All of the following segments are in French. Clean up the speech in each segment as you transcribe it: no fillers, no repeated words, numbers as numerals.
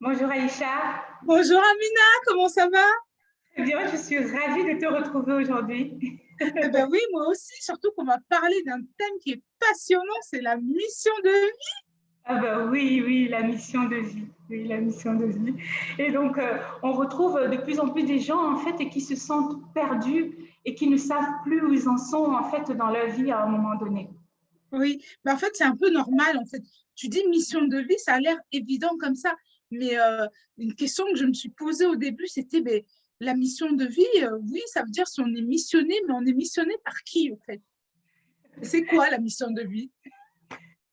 Bonjour Aïcha. Bonjour Amina, comment ça va? Eh bien, je suis ravie de te retrouver aujourd'hui. Eh bien oui, moi aussi, surtout qu'on va parler d'un thème qui est passionnant, c'est la mission de vie. Ah bah oui, oui, la mission de vie. Oui, la mission de vie. Et donc, on retrouve de plus en plus des gens, en fait, et qui se sentent perdus et qui ne savent plus où ils en sont, en fait, dans leur vie à un moment donné. Oui, mais en fait, c'est un peu normal, en fait. Tu dis mission de vie, ça a l'air évident comme ça, mais une question que je me suis posée au début, c'était ben, la mission de vie, oui, ça veut dire si on est missionné, mais on est missionné par qui, en fait? C'est quoi la mission de vie?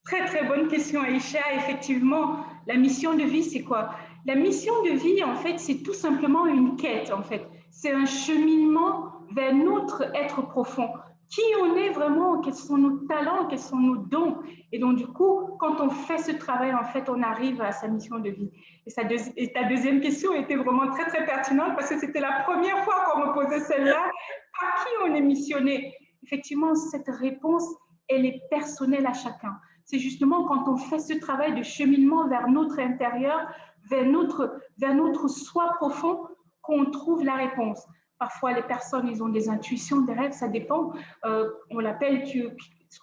Très, très bonne question, Aïcha. Effectivement, la mission de vie, c'est quoi? La mission de vie, en fait, c'est tout simplement une quête, en fait. C'est un cheminement vers notre être profond. Qui on est vraiment? Quels sont nos talents? Quels sont nos dons? Et donc, du coup, quand on fait ce travail, en fait, on arrive à sa mission de vie. Et ta deuxième question était vraiment très, très pertinente parce que c'était la première fois qu'on me posait celle-là. Par qui on est missionné? Effectivement, cette réponse, elle est personnelle à chacun. C'est justement quand on fait ce travail de cheminement vers notre intérieur, vers notre soi profond, qu'on trouve la réponse. Parfois, les personnes, ils ont des intuitions, des rêves, ça dépend. On l'appelle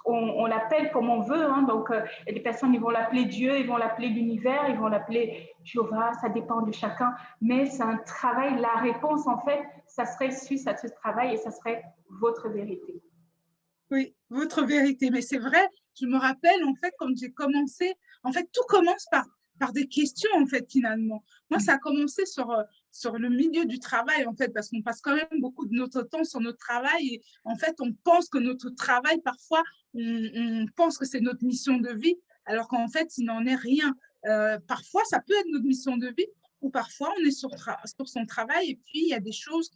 on l'appelle comme on veut. Hein, donc, il y a des personnes, ils vont l'appeler Dieu, ils vont l'appeler l'univers, ils vont l'appeler Jéhovah, ça dépend de chacun. Mais c'est un travail. La réponse, en fait, ça serait suite à ce travail et ça serait votre vérité. Oui, votre vérité. Mais c'est vrai, je me rappelle, en fait, quand j'ai commencé, en fait, tout commence par des questions, en fait, finalement. Moi, ça a commencé sur le milieu du travail, en fait, parce qu'on passe quand même beaucoup de notre temps sur notre travail. Et en fait, on pense que notre travail, parfois, on pense que c'est notre mission de vie, alors qu'en fait, il n'en est rien. Parfois, ça peut être notre mission de vie, ou parfois, on est sur son travail, et puis il y a des choses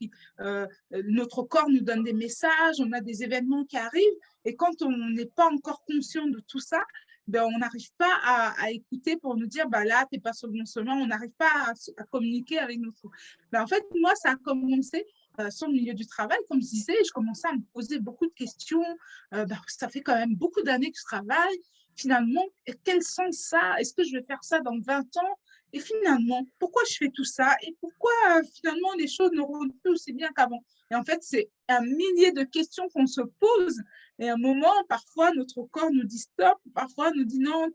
notre corps nous donne des messages, on a des événements qui arrivent, et quand on n'est pas encore conscient de tout ça, ben, on n'arrive pas à écouter pour nous dire, bah là, tu n'es pas sur le bon chemin, on n'arrive pas à communiquer avec notre... Ben, en fait, moi, ça a commencé sur le milieu du travail, comme je disais, je commençais à me poser beaucoup de questions. Ça fait quand même beaucoup d'années que je travaille. Finalement, quel sens ça? Est-ce que je vais faire ça dans 20 ans? Et finalement, pourquoi je fais tout ça? Et pourquoi finalement les choses ne roulent plus aussi bien qu'avant? Et en fait, c'est un millier de questions qu'on se pose. Et à un moment, parfois, notre corps nous dit stop, parfois nous dit non.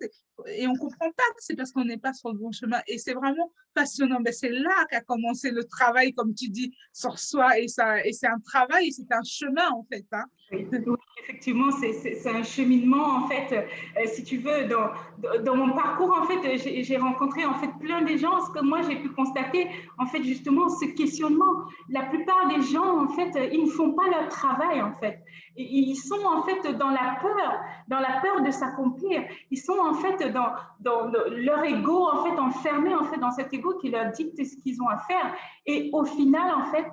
Et on ne comprend pas que c'est parce qu'on n'est pas sur le bon chemin. Et c'est vraiment passionnant. Mais c'est là qu'a commencé le travail, comme tu dis, sur soi. Et c'est un travail, et c'est un chemin, en fait. Hein. Oui, oui, effectivement, c'est un cheminement, en fait, si tu veux, dans mon parcours, en fait, j'ai rencontré, en fait, plein de gens, ce que moi, j'ai pu constater, en fait, justement, ce questionnement. La plupart des gens, en fait, ils ne font pas leur travail, en fait. Ils sont, en fait, dans la peur de s'accomplir. Ils sont, en fait, dans leur ego, en fait, enfermés, en fait, dans cet ego qui leur dicte ce qu'ils ont à faire. Et au final, en fait,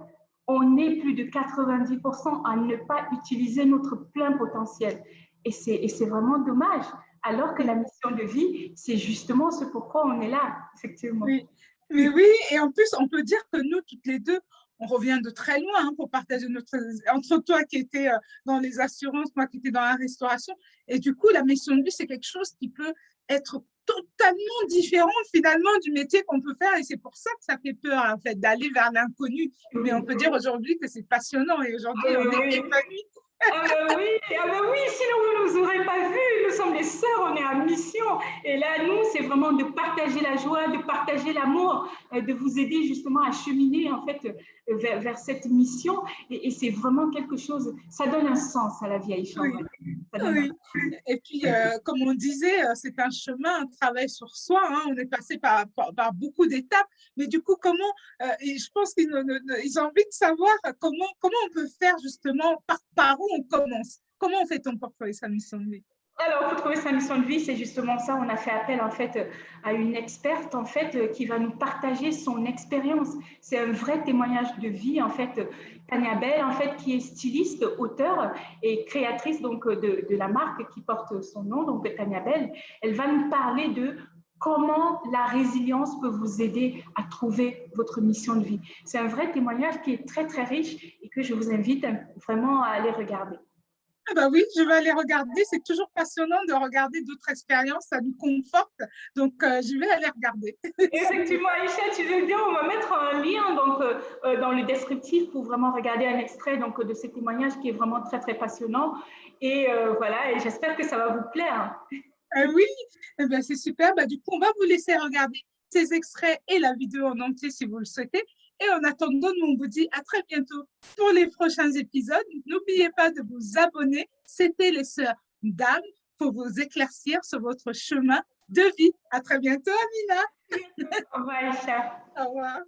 on est plus de 90% à ne pas utiliser notre plein potentiel. Et c'est vraiment dommage. Alors que la Oui, mission de vie, c'est justement ce pourquoi on est là, effectivement. oui. Mais oui, et en plus, on peut dire que nous, toutes les deux, on revient de très loin hein, pour partager notre... Entre toi qui étais dans les assurances, moi qui étais dans la restauration. Et du coup, la mission de vie, c'est quelque chose qui peut être totalement différent finalement du métier qu'on peut faire. Et c'est pour ça que ça fait peur, en fait, d'aller vers l'inconnu. Mais on Oui, peut dire aujourd'hui que c'est passionnant et aujourd'hui, on est oui. épanoui. Ah ben oui, sinon vous ne nous aurez pas vus. Nous sommes des sœurs, on est en mission. Et là, nous, c'est vraiment de partager la joie, de partager l'amour, de vous aider justement à cheminer en fait vers cette mission. Et c'est vraiment quelque chose, ça donne un sens à la vie, Aïcha. Oui, Ça donne oui. Et puis, comme on disait, c'est un chemin, un travail sur soi. Hein. On est passé par beaucoup d'étapes. Mais du coup, et je pense qu'ils ont envie de savoir comment on peut faire justement, par où on commence. Comment on fait-on pour trouver sa mission de vie? Alors, pour trouver sa mission de vie, c'est justement ça. On a fait appel en fait à une experte en fait qui va nous partager son expérience. C'est un vrai témoignage de vie en fait. Tania Bell en fait qui est styliste, auteure et créatrice donc de la marque qui porte son nom donc Tania Bell. Elle va nous parler de comment la résilience peut vous aider à trouver votre mission de vie. C'est un vrai témoignage qui est très très riche et que je vous invite vraiment à aller regarder. Ah bah oui, je vais aller regarder. C'est toujours passionnant de regarder d'autres expériences, ça nous conforte. Donc, je vais aller regarder. Effectivement, Aïcha, tu veux bien, on va mettre un lien donc, dans le descriptif pour vraiment regarder un extrait donc, de ce témoignage qui est vraiment très, très passionnant. Et voilà, et j'espère que ça va vous plaire. Oui, eh ben, c'est super. Bah, du coup, on va vous laisser regarder ces extraits et la vidéo en entier si vous le souhaitez. Et en attendant, nous, on vous dit à très bientôt pour les prochains épisodes. N'oubliez pas de vous abonner. C'était les sœurs d'âme pour vous éclaircir sur votre chemin de vie. À très bientôt, Amina. Au revoir, Aïcha. Au revoir.